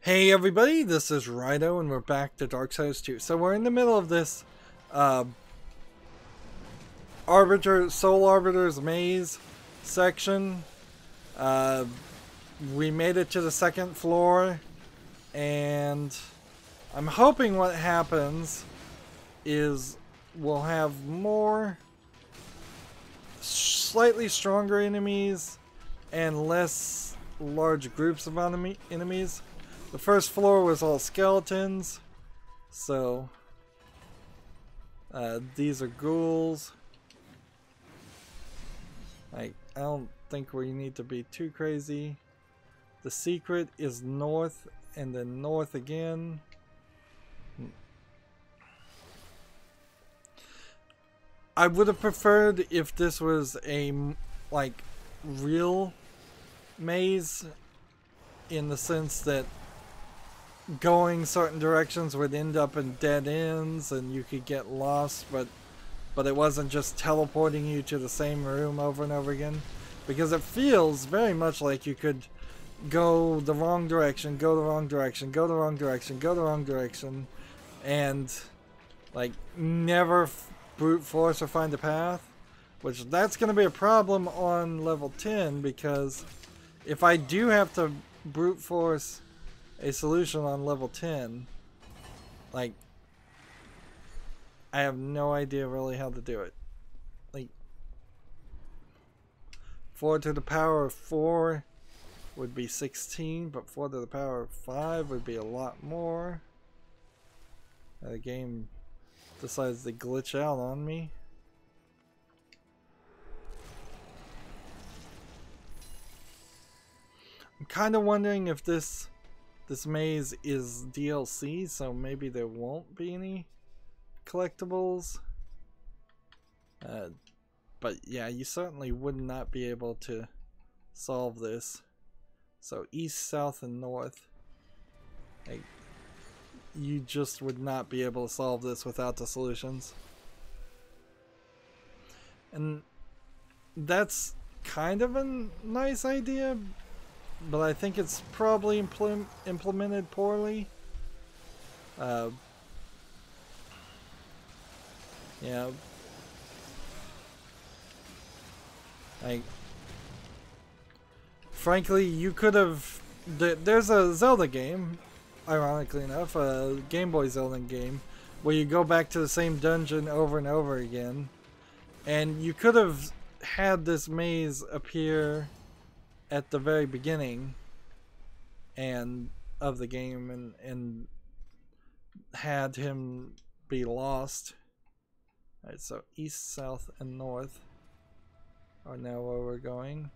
Hey everybody, this is Rydo and we're back to Darksiders 2. So we're in the middle of this Soul Arbiter's Maze section. We made it to the second floor and I'm hoping what happens is we'll have more slightly stronger enemies and less large groups of enemies. The first floor was all skeletons, so these are ghouls. I don't think we need to be too crazy. The secret is north and then north again. I would have preferred if this was a real maze, in the sense that going certain directions would end up in dead ends and you could get lost, but it wasn't just teleporting you to the same room over and over again, because it feels very much like you could go the wrong direction, go the wrong direction, go the wrong direction, go the wrong direction, and like never brute force or find a path, which that's going to be a problem on level 10, because if I do have to brute force a solution on level 10, like, I have no idea really how to do it. Like, 4 to the power of 4 would be 16, but 4 to the power of 5 would be a lot more. The game decides to glitch out on me. I'm kind of wondering if this maze is DLC, so maybe there won't be any collectibles. But yeah, you certainly would not be able to solve this. So east, south, and north. Like, you just would not be able to solve this without the solutions. And that's kind of a nice idea, but I think it's probably implemented poorly. Yeah. Like, frankly, you could have... There's a Zelda game, ironically enough, a Game Boy Zelda game, where you go back to the same dungeon over and over again. And you could have had this maze appear at the very beginning and of the game, and had him be lost. Alright, so east, south, and north are now where we're going.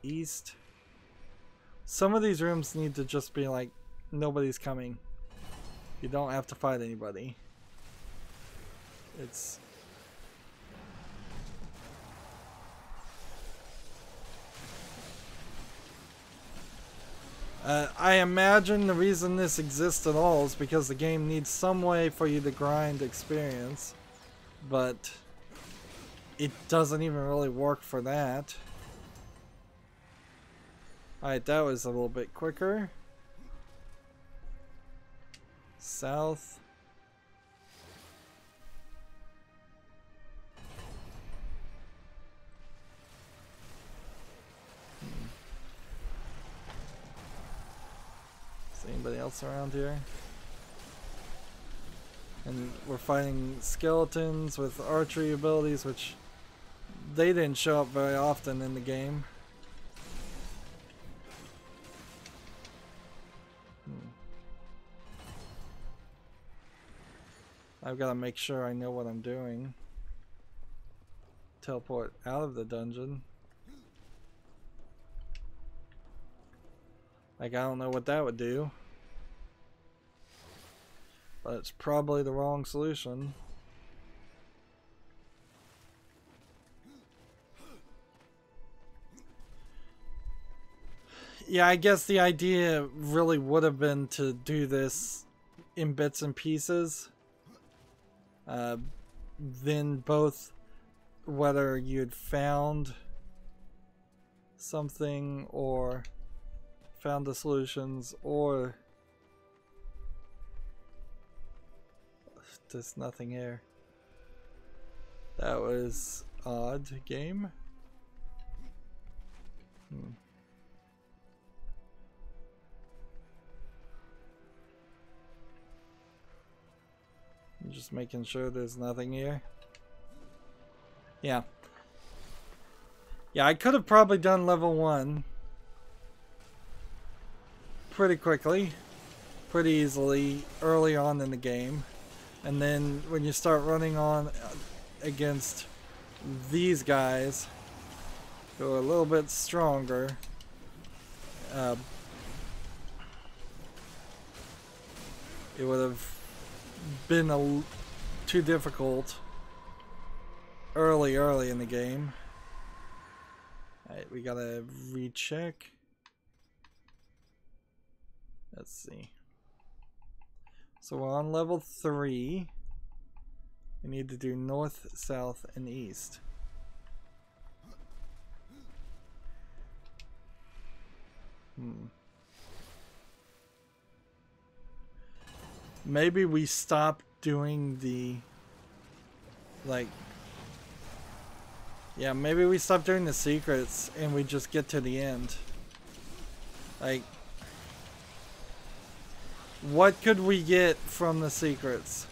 East. Some of these rooms need to just be like, nobody's coming. You don't have to fight anybody. It's... I imagine the reason this exists at all is because the game needs some way for you to grind experience, but it doesn't even really work for that. Alright, that was a little bit quicker. South. Is anybody else around here? And we're fighting skeletons with archery abilities, which they didn't show up very often in the game. I've got to make sure I know what I'm doing. Teleport out of the dungeon. Like, I don't know what that would do, but it's probably the wrong solution. Yeah, I guess the idea really would have been to do this in bits and pieces. Then both whether you'd found something or found the solutions, or there's nothing here. That was odd game. I'm just making sure there's nothing here. Yeah. Yeah, I could have probably done level 1 pretty quickly, pretty easily early on in the game. And then when you start running on against these guys who are a little bit stronger, it would have been too difficult early in the game. Alright, we gotta recheck. Let's see. So we're on level 3. We need to do north, south, and east. Maybe we stop doing the, like, yeah, maybe we stop doing the secrets and we just get to the end. Like, what could we get from the secrets?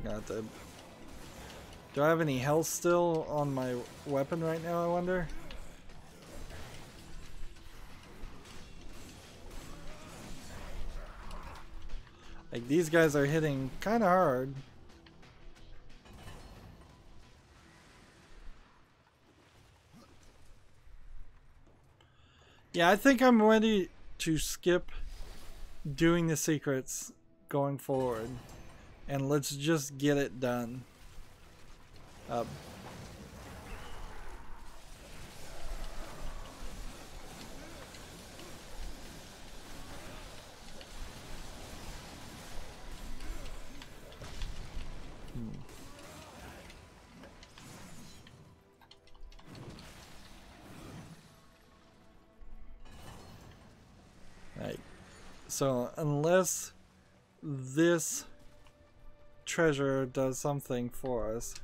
Got the. Do I have any health still on my weapon right now, I wonder? Like, these guys are hitting kind of hard. Yeah, I think I'm ready to skip doing the secrets going forward. And let's just get it done. Right. So unless this treasure does something for us,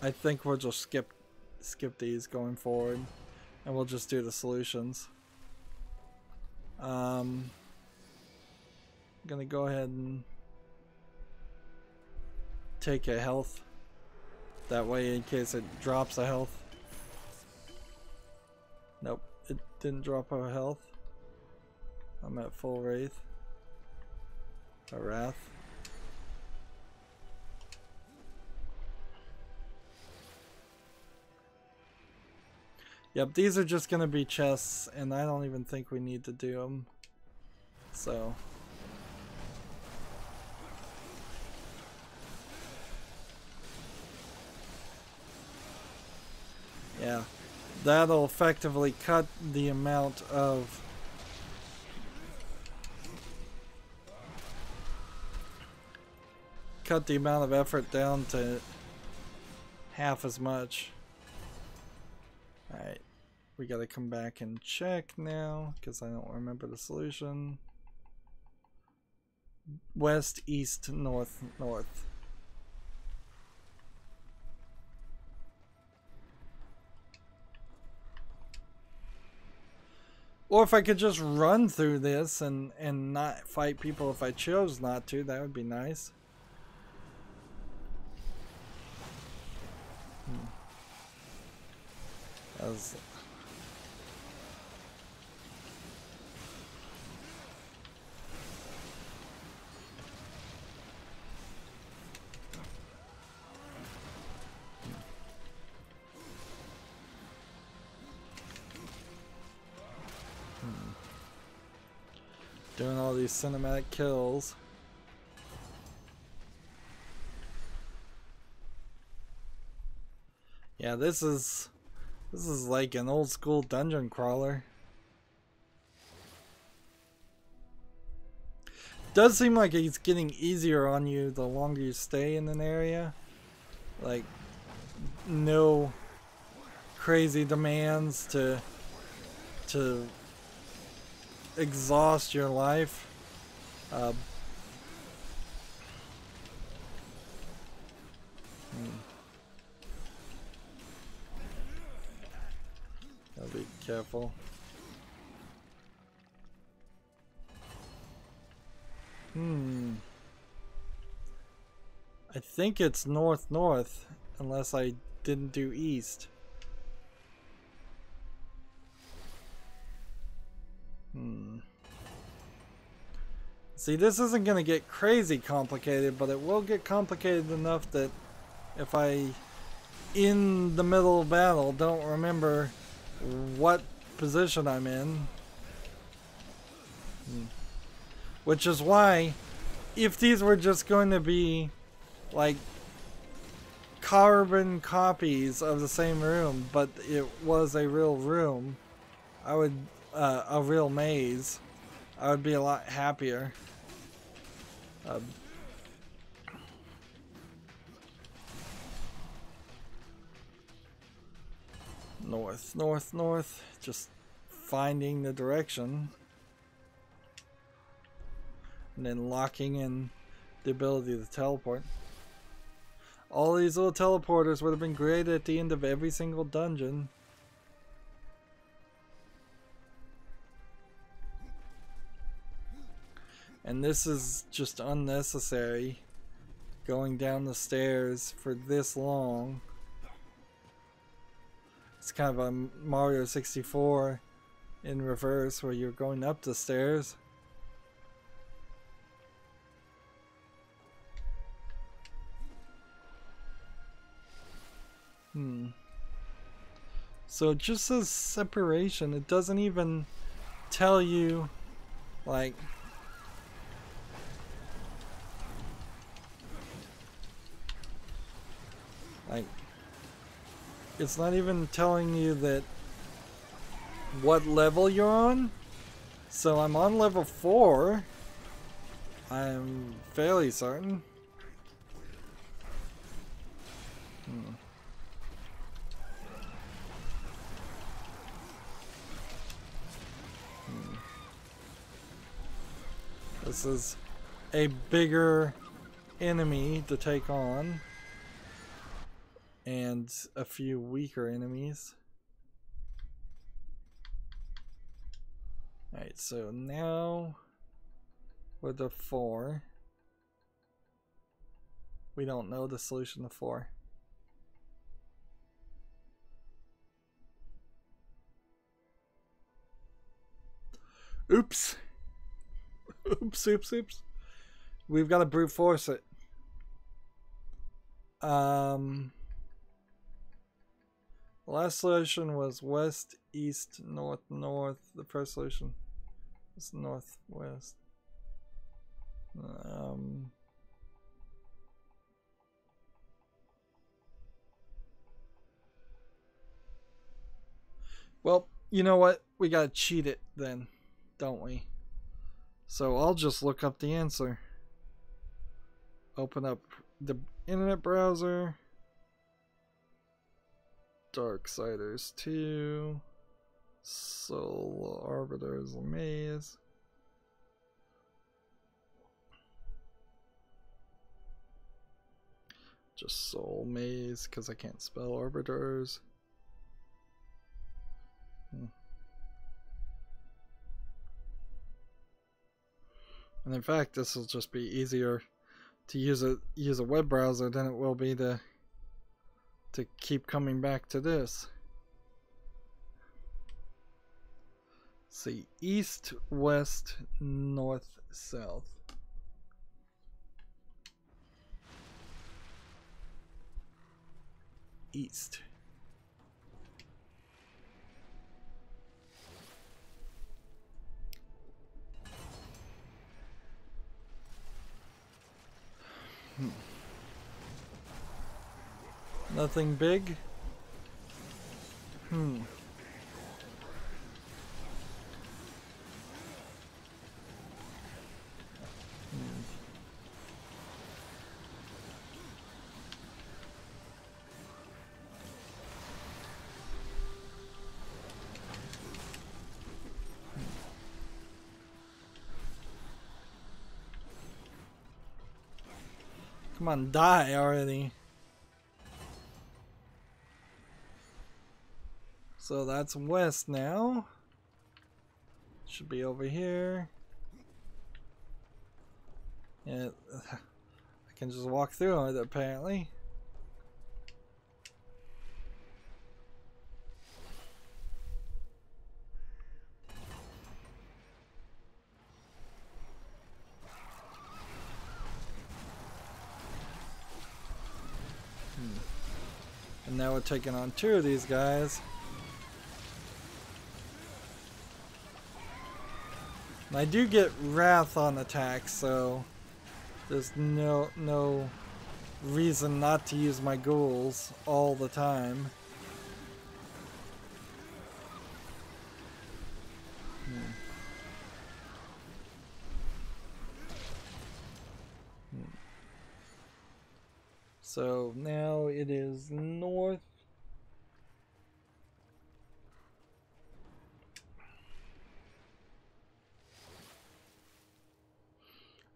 I think we'll just skip these going forward, and we'll just do the solutions. I'm gonna go ahead and take a health, that way in case it drops a health. Nope, it didn't drop a health. I'm at full wraith. A wrath. Yep, these are just gonna be chests, and I don't even think we need to do them. So. Yeah, that'll effectively cut the amount of effort down to half as much. Alright, we gotta come back and check now because I don't remember the solution. West, east, north, north. Or if I could just run through this and not fight people if I chose not to, that would be nice. That was... Doing all these cinematic kills. Yeah, this is like an old school dungeon crawler. does seem like it's getting easier on you the longer you stay in an area. Like, no crazy demands to exhaust your life. Gotta be careful. I think it's north-north, unless I didn't do east. See, this isn't gonna get crazy complicated, but it will get complicated enough that if I, in the middle of battle, don't remember what position I'm in. Which is why, if these were just going to be like carbon copies of the same room, but it was a real room, I would, a real maze, I would be a lot happier. North, north, north, just finding the direction. And then locking in the ability to teleport. All these little teleporters would have been great at the end of every single dungeon. And this is just unnecessary, going down the stairs for this long. It's kind of a Mario 64 in reverse, where you're going up the stairs. So it just says separation. It doesn't even tell you, like, it's not even telling you that what level you're on. So I'm on level 4. I'm fairly certain. This is a bigger enemy to take on, and a few weaker enemies. Alright, so now with the 4, we don't know the solution to 4. Oops. Oops, oops, oops. We've got to brute force it. The last solution was west, east, north, north. The first solution was northwest. Well, you know what? We gotta cheat it then, don't we? So I'll just look up the answer. Open up the internet browser. Darksiders 2. Soul Arbiter's Maze. Just Soul Maze, because I can't spell Arbiters. And in fact, this will just be easier to use a web browser than it will be to keep coming back to this. See, east, west, north, south. East. Nothing big? Come on, die already. So that's west now. Should be over here. And I can just walk through it apparently. And now we're taking on 2 of these guys. And I do get wrath on attacks, so there's no reason not to use my ghouls all the time. So now it is north.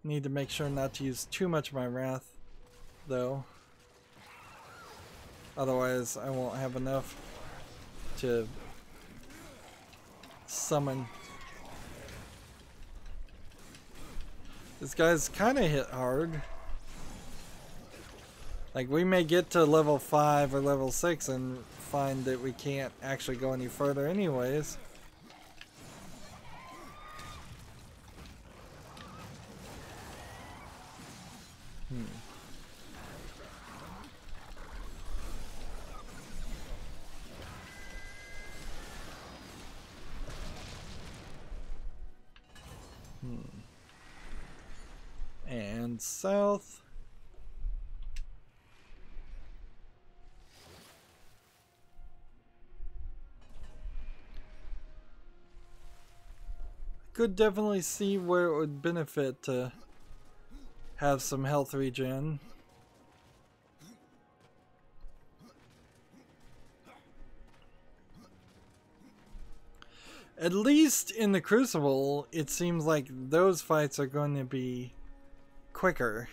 Need to make sure not to use too much of my wrath, though. Otherwise, I won't have enough to summon. This guy's kind of hit hard. Like, we may get to level 5 or level 6 and find that we can't actually go any further anyways. And south. Could definitely see where it would benefit to have some health regen. At least in the Crucible, it seems like those fights are going to be quicker.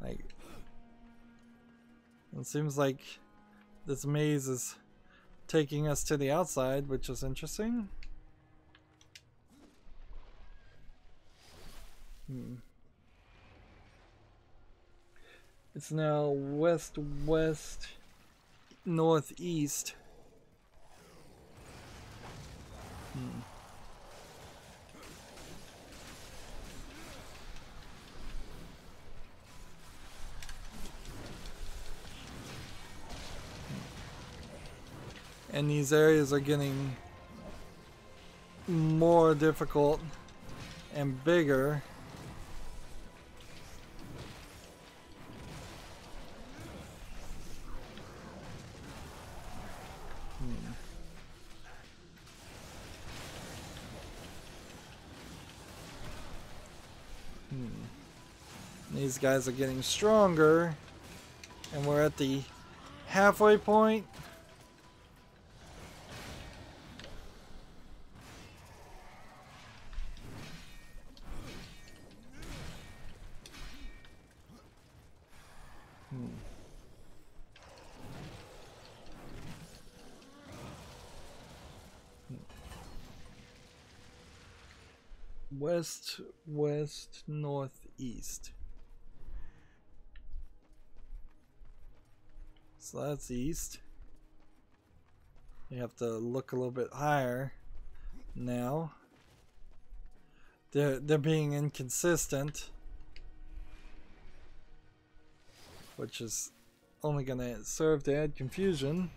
Like, it seems like this maze is taking us to the outside, which is interesting. It's now west-west northeast. And these areas are getting more difficult and bigger. These guys are getting stronger, and we're at the halfway point. West, west, northeast. So that's east. You have to look a little bit higher now. They're being inconsistent, which is only going to serve to add confusion.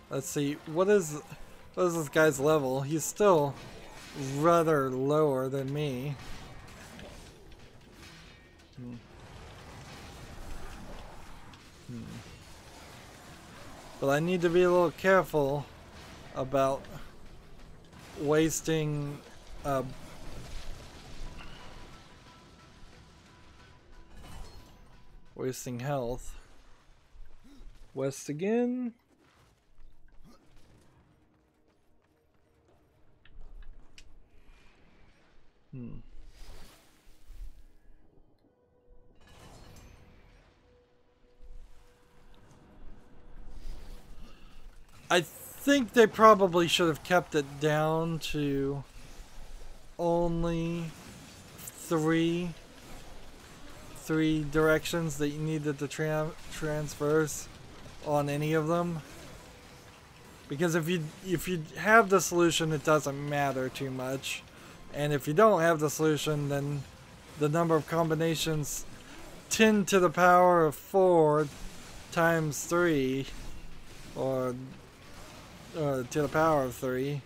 Let's see, what is this guy's level? He's still rather lower than me. But I need to be a little careful about wasting wasting health. West again. I think they probably should have kept it down to only three directions that you needed to transverse on any of them. Because if you have the solution, it doesn't matter too much. And if you don't have the solution, then the number of combinations 10 to the power of 4 times 3, or to the power of 3,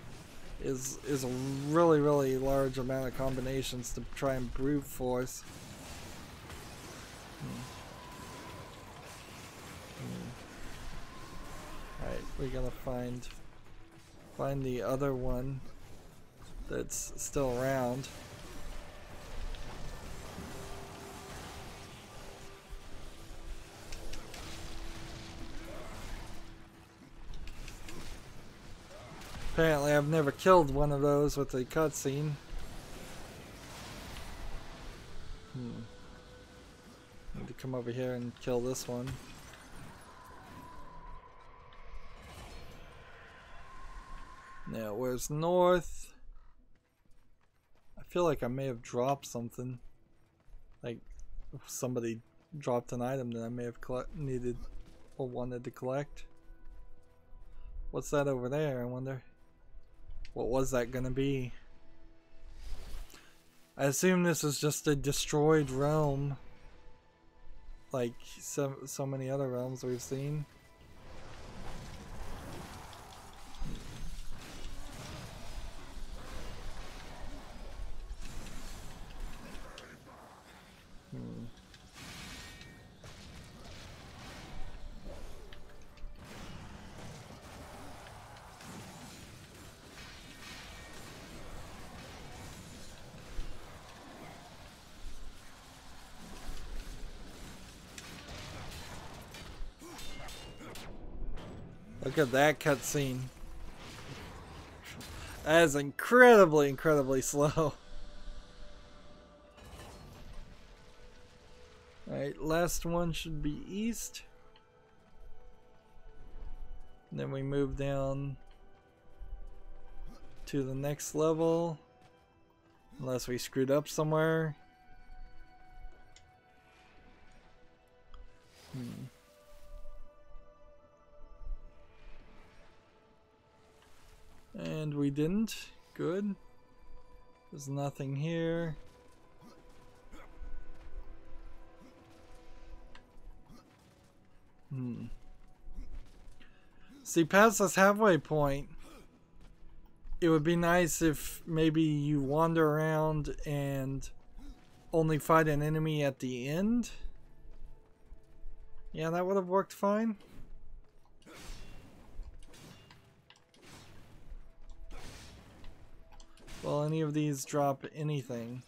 is a really, really large amount of combinations to try and brute force. Alright, we're gonna find the other one that's still around. Apparently I've never killed one of those with a cutscene. Need to come over here and kill this one. Now, where's north? I feel like I may have dropped something. Like, if somebody dropped an item that I may have needed or wanted to collect. What's that over there, I wonder? What was that gonna be? I assume this is just a destroyed realm. Like so many other realms we've seen. Look at that cutscene. That is incredibly, incredibly slow. Alright, last one should be east. And then we move down to the next level. Unless we screwed up somewhere. And we didn't. Good. There's nothing here. See, past this halfway point, it would be nice if maybe you wander around and only fight an enemy at the end. Yeah, that would have worked fine. Will any of these drop anything?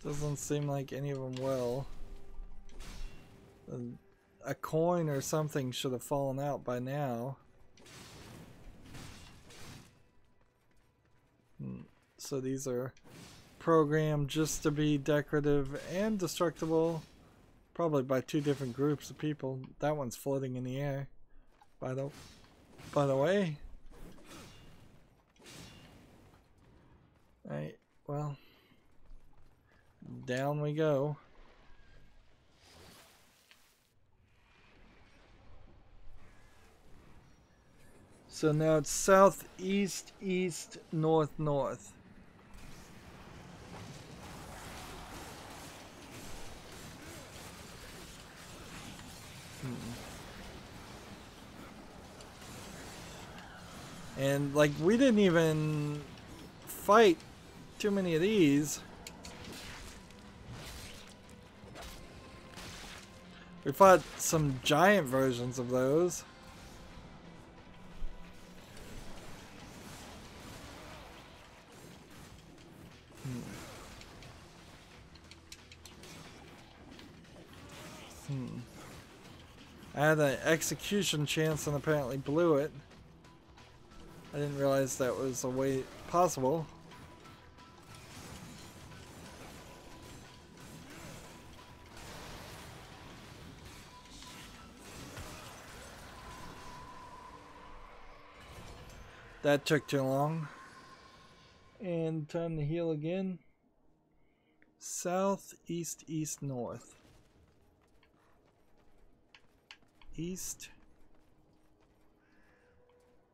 Doesn't seem like any of them will. A coin or something should have fallen out by now. So these are programmed just to be decorative and destructible. Probably by two different groups of people. That one's floating in the air. By the way. Alright, well. Down we go. So now it's south, east, east, north, north. And like we didn't even fight too many of these. We fought some giant versions of those. I had an execution chance and apparently blew it. I didn't realize that was a way possible. That took too long. And time to heal again. South, east, east, north. East.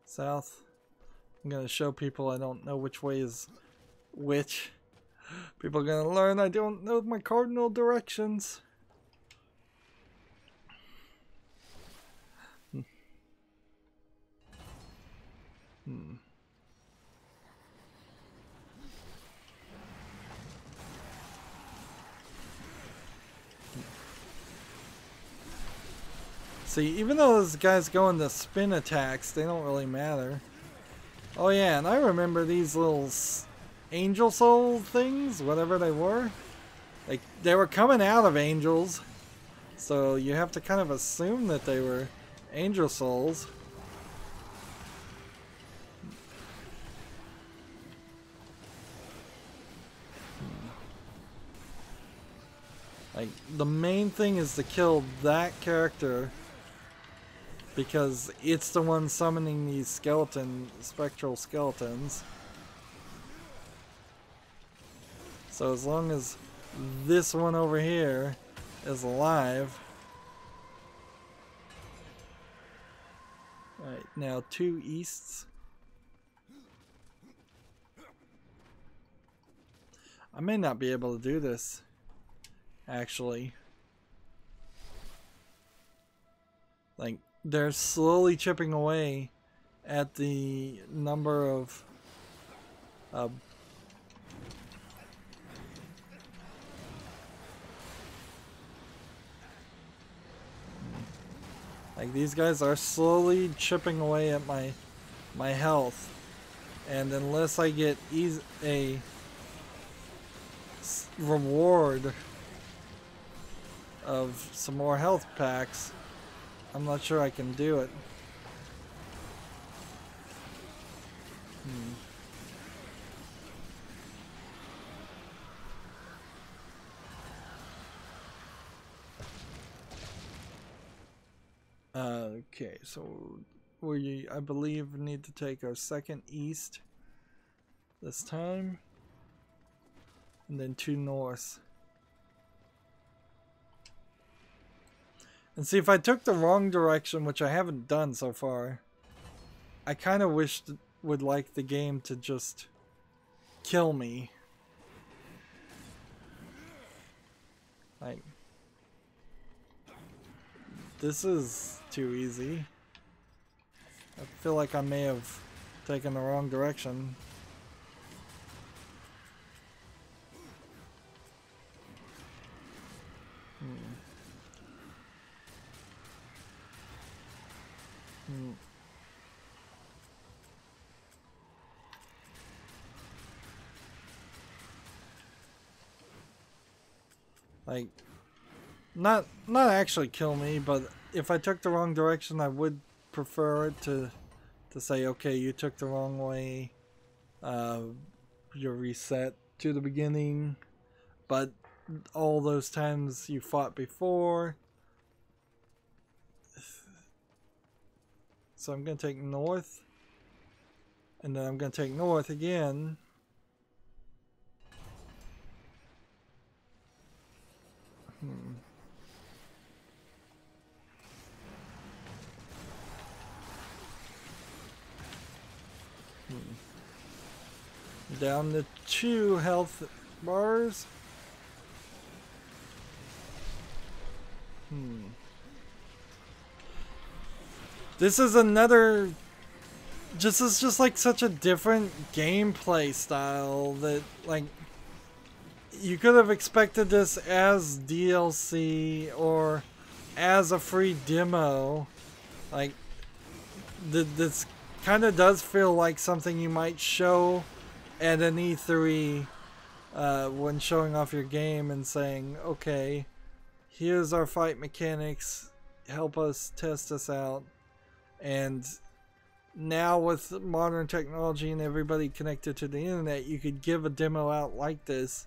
South. I'm gonna show people I don't know which way is which. People are gonna learn I don't know my cardinal directions. See, even though those guys go into spin attacks, they don't really matter. Oh yeah, and I remember these little angel soul things, whatever they were. Like, they were coming out of angels, so you have to kind of assume that they were angel souls. Like, the main thing is to kill that character, because it's the one summoning these spectral skeletons. So as long as this one over here is alive. Alright, now 2 easts. I may not be able to do this, actually. Like, they're slowly chipping away at the number of like, these guys are slowly chipping away at my health, and unless I get a reward of some more health packs, I'm not sure I can do it. Okay, so we, I believe, need to take our second east this time, and then 2 north. And see, if I took the wrong direction, which I haven't done so far, I kind of would like the game to just kill me. Like, this is too easy. I feel like I may have taken the wrong direction. Like, not actually kill me, but if I took the wrong direction, I would prefer it to say, okay, you took the wrong way, you're reset to the beginning, but all those times you fought before. So I'm going to take north, and then I'm going to take north again. Down to 2 health bars. This is another... This is just like such a different gameplay style that, like, you could have expected this as DLC or as a free demo. Like, this kind of does feel like something you might show at an E3 when showing off your game and saying, okay, here's our fight mechanics, help us test us out. And now with modern technology and everybody connected to the internet, you could give a demo out like this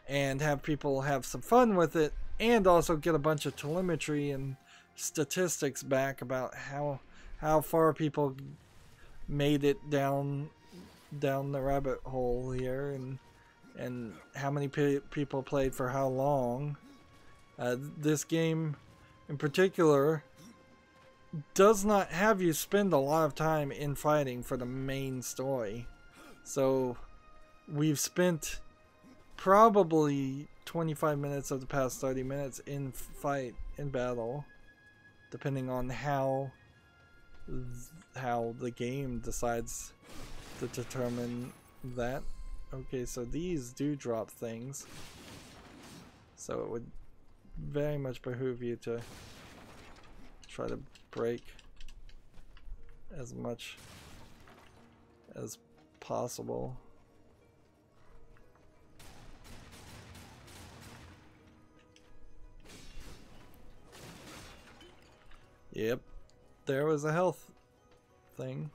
and have people have some fun with it, and also get a bunch of telemetry and statistics back about how far people made it down the rabbit hole here, and how many people played for how long. This game in particular does not have you spend a lot of time in fighting for the main story. So we've spent probably 25 minutes of the past 30 minutes in battle, depending on how the game decides to determine that. Okay, so these do drop things, so it would very much behoove you to try to break as much as possible. Yep, there was a health thing.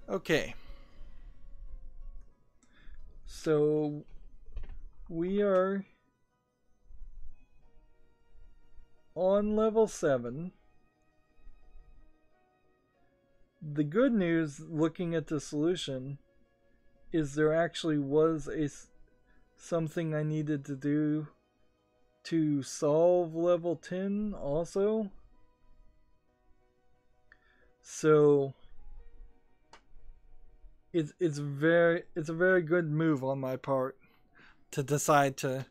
Okay. So we are on level 7. The good news, looking at the solution, is there actually was something I needed to do to solve level 10 also. So it's a very good move on my part to decide to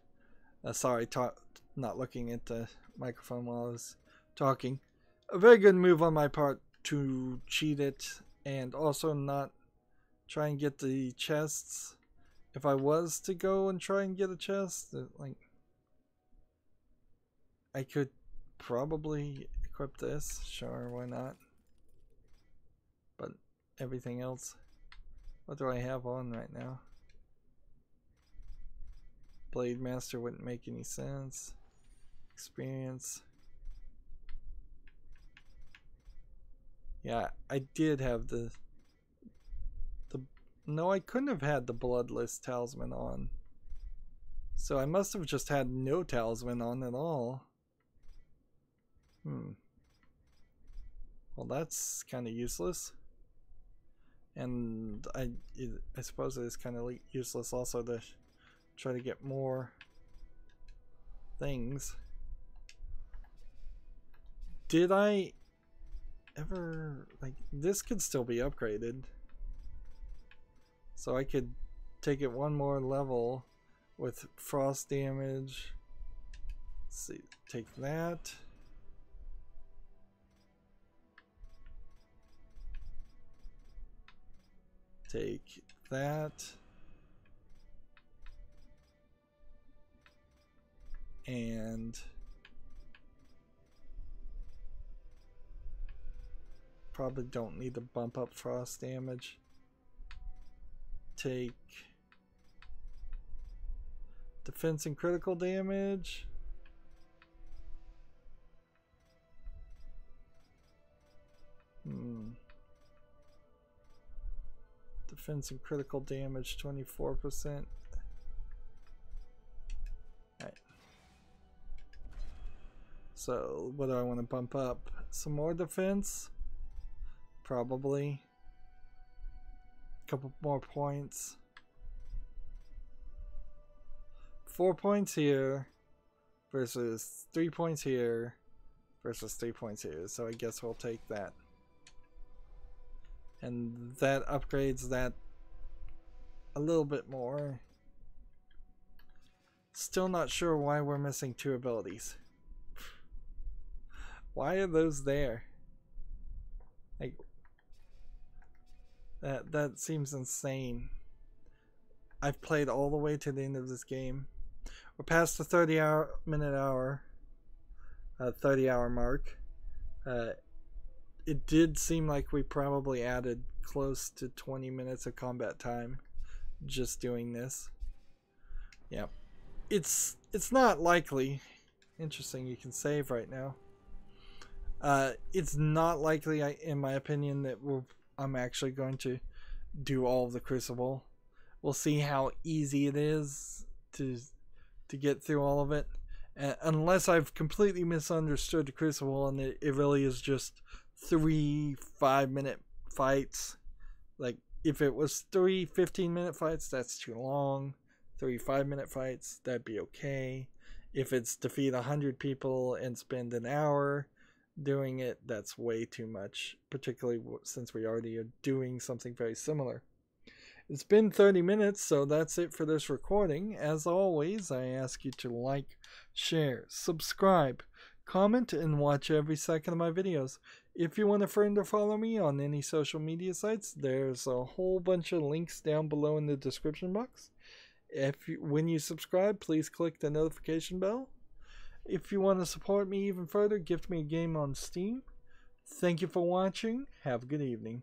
not looking at the microphone while I was talking. A very good move on my part to cheat it and also not try and get the chests. If I was to go and try and get a chest, like, I could probably equip this, sure, why not? But everything else, what do I have on right now? Blade Master wouldn't make any sense. Experience. Yeah, I did have no, I couldn't have had the Bloodless Talisman on. So I must have just had no talisman on at all. Well, that's kind of useless. And I suppose it is kind of useless also to try to get more things. Did I ever, like, this could still be upgraded. So I could take it one more level with frost damage. Let's see, take that. Take that. And probably don't need to bump up frost damage. Take defense and critical damage. Defense and critical damage 24%. Alright. So what do I want to bump up? Some more defense? Probably. A couple more points. 4 points here versus 3 points here versus 3 points here. So I guess we'll take that. And that upgrades that a little bit more. Still not sure why we're missing 2 abilities. Why are those there? Like, that seems insane. I've played all the way to the end of this game, we're past the 30 hour mark. It did seem like we probably added close to 20 minutes of combat time just doing this. Yeah, it's not likely. Interesting, you can save right now. It's not likely, in my opinion, that I'm actually going to do all of the Crucible. We'll see how easy it is to get through all of it. Unless I've completely misunderstood the Crucible and it really is just 3 5-minute fights. Like, if it was 3 15-minute fights, that's too long. 3 5-minute fights, that'd be okay. If it's defeat 100 people and spend an hour doing it, that's way too much, particularly since we already are doing something very similar. It's been 30 minutes, so that's it for this recording. As always, I ask you to like, share, subscribe, comment, and watch every second of my videos. If you want to friend or follow me on any social media sites, there's a whole bunch of links down below in the description box. When you subscribe, please click the notification bell. If you want to support me even further, gift me a game on Steam. Thank you for watching. Have a good evening.